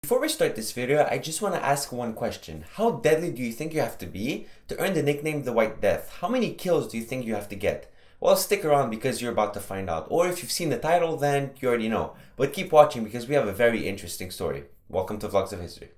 Before we start this video, I just want to ask one question. How deadly do you think you have to be to earn the nickname the White Death? How many kills do you think you have to get? Well, stick around because you're about to find out. Or if you've seen the title, then you already know. But keep watching because we have a very interesting story. Welcome to Vlogs of History.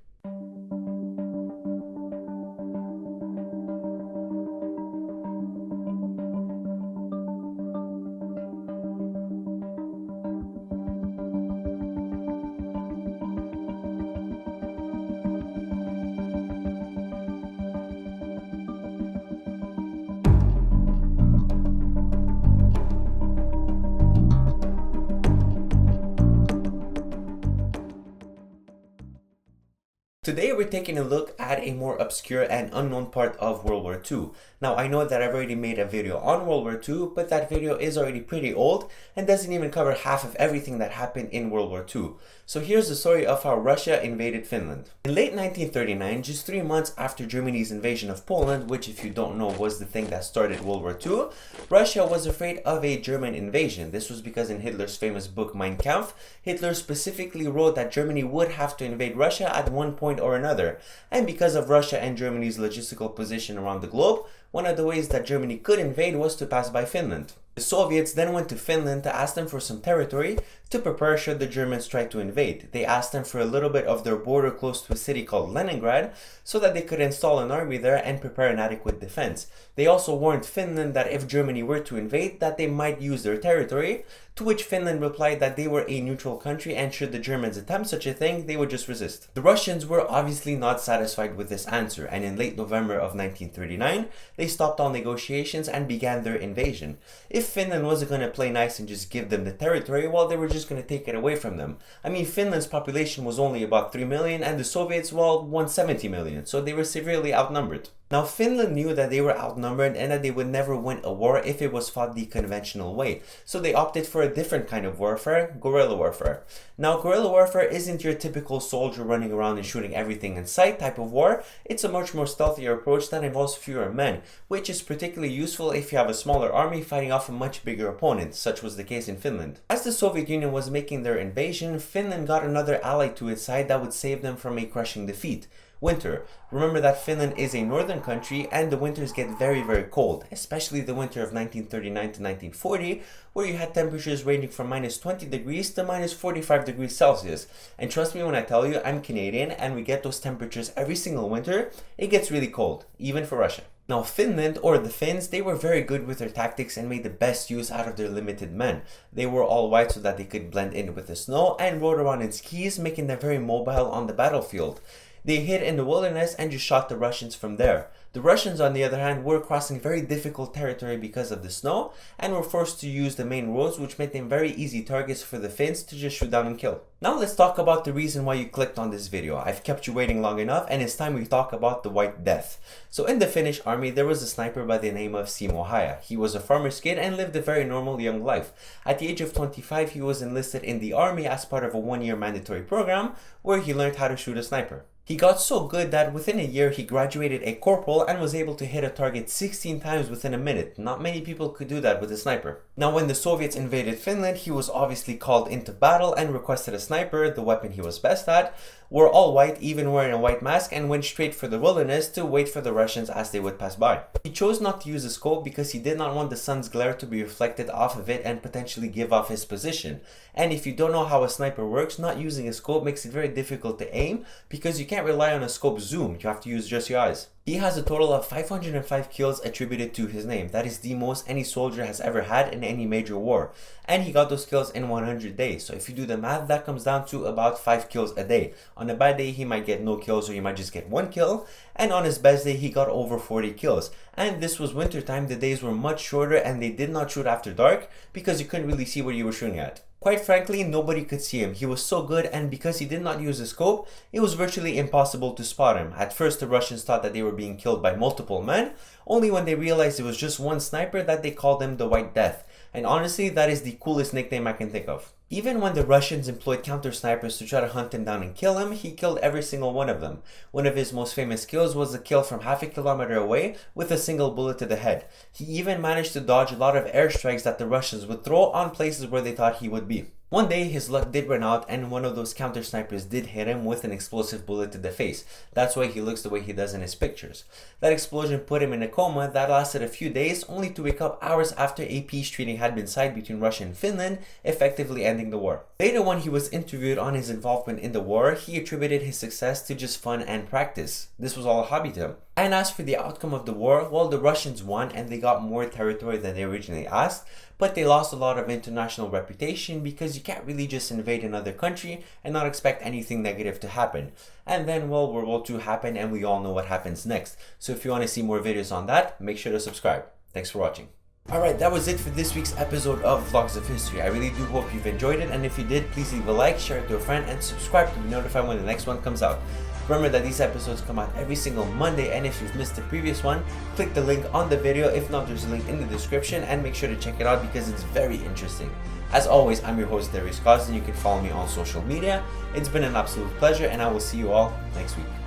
Today we're taking a look at a more obscure and unknown part of World War II. Now I know that I've already made a video on World War II, but that video is already pretty old and doesn't even cover half of everything that happened in World War II. So here's the story of how Russia invaded Finland. In late 1939, just 3 months after Germany's invasion of Poland, which if you don't know was the thing that started World War II, Russia was afraid of a German invasion. This was because in Hitler's famous book Mein Kampf, Hitler specifically wrote that Germany would have to invade Russia at one point or another. And because of Russia and Germany's logistical position around the globe, one of the ways that Germany could invade was to pass by Finland. The Soviets then went to Finland to ask them for some territory to prepare should the Germans try to invade. They asked them for a little bit of their border close to a city called Leningrad so that they could install an army there and prepare an adequate defense. They also warned Finland that if Germany were to invade, that they might use their territory, to which Finland replied that they were a neutral country and should the Germans attempt such a thing, they would just resist. The Russians were obviously not satisfied with this answer, and in late November of 1939, they stopped all negotiations and began their invasion. If Finland wasn't going to play nice and just give them the territory, well, they were just going to take it away from them. I mean, Finland's population was only about 3 million and the Soviets, well, 170 million, so they were severely outnumbered. Now, Finland knew that they were outnumbered and that they would never win a war if it was fought the conventional way. So they opted for a different kind of warfare, guerrilla warfare. Now, guerrilla warfare isn't your typical soldier running around and shooting everything in sight type of war. It's a much more stealthier approach that involves fewer men, which is particularly useful if you have a smaller army fighting off a much bigger opponent, such was the case in Finland. As the Soviet Union was making their invasion, Finland got another ally to its side that would save them from a crushing defeat. Winter. Remember that Finland is a northern country and the winters get very cold, especially the winter of 1939 to 1940, where you had temperatures ranging from minus 20 degrees to minus 45 degrees Celsius. And trust me when I tell you, I'm Canadian and we get those temperatures every single winter. It gets really cold, even for Russia. Now Finland, or the Finns, they were very good with their tactics and made the best use out of their limited men. They were all white so that they could blend in with the snow and rode around in skis, making them very mobile on the battlefield. They hid in the wilderness and just shot the Russians from there. The Russians, on the other hand, were crossing very difficult territory because of the snow and were forced to use the main roads, which made them very easy targets for the Finns to just shoot down and kill. Now let's talk about the reason why you clicked on this video. I've kept you waiting long enough and it's time we talk about the White Death. So in the Finnish army, there was a sniper by the name of Simo Häyhä. He was a farmer's kid and lived a very normal young life. At the age of 25, he was enlisted in the army as part of a 1-year mandatory program where he learned how to shoot a sniper. He got so good that within a year he graduated a corporal and was able to hit a target 16 times within a minute. Not many people could do that with a sniper. Now when the Soviets invaded Finland, he was obviously called into battle and requested a sniper, the weapon he was best at, wore all white, even wearing a white mask, and went straight for the wilderness to wait for the Russians as they would pass by. He chose not to use a scope because he did not want the sun's glare to be reflected off of it and potentially give off his position. And if you don't know how a sniper works, not using a scope makes it very difficult to aim because you can't rely on a scope zoom, you have to use just your eyes. He has a total of 505 kills attributed to his name. That is the most any soldier has ever had in any major war. And he got those kills in 100 days. So if you do the math, that comes down to about 5 kills a day. On a bad day, he might get no kills or he might just get 1 kill. And on his best day, he got over 40 kills. And this was winter time, the days were much shorter and they did not shoot after dark because you couldn't really see where you were shooting at. Quite frankly, nobody could see him. He was so good, and because he did not use a scope, it was virtually impossible to spot him. At first, the Russians thought that they were being killed by multiple men, only when they realized it was just one sniper that they called him the White Death. And honestly, that is the coolest nickname I can think of. Even when the Russians employed counter-snipers to try to hunt him down and kill him, he killed every single one of them. One of his most famous kills was a kill from half a kilometer away with a single bullet to the head. He even managed to dodge a lot of airstrikes that the Russians would throw on places where they thought he would be. One day his luck did run out and one of those counter snipers did hit him with an explosive bullet to the face. That's why he looks the way he does in his pictures. That explosion put him in a coma that lasted a few days, only to wake up hours after a peace treaty had been signed between Russia and Finland, effectively ending the war. Later, when he was interviewed on his involvement in the war, he attributed his success to just fun and practice. This was all a hobby to him. And as for the outcome of the war, well, the Russians won and they got more territory than they originally asked, but they lost a lot of international reputation because you can't really just invade another country and not expect anything negative to happen. And then, well, World War II happened and we all know what happens next. So if you want to see more videos on that, make sure to subscribe. Thanks for watching. Alright, that was it for this week's episode of Vlogs of History. I really do hope you've enjoyed it, and if you did, please leave a like, share it to a friend, and subscribe to be notified when the next one comes out. Remember that these episodes come out every single Monday, and if you've missed the previous one, click the link on the video. If not, there's a link in the description, and make sure to check it out because it's very interesting. As always, I'm your host, Darius Cos, and you can follow me on social media. It's been an absolute pleasure, and I will see you all next week.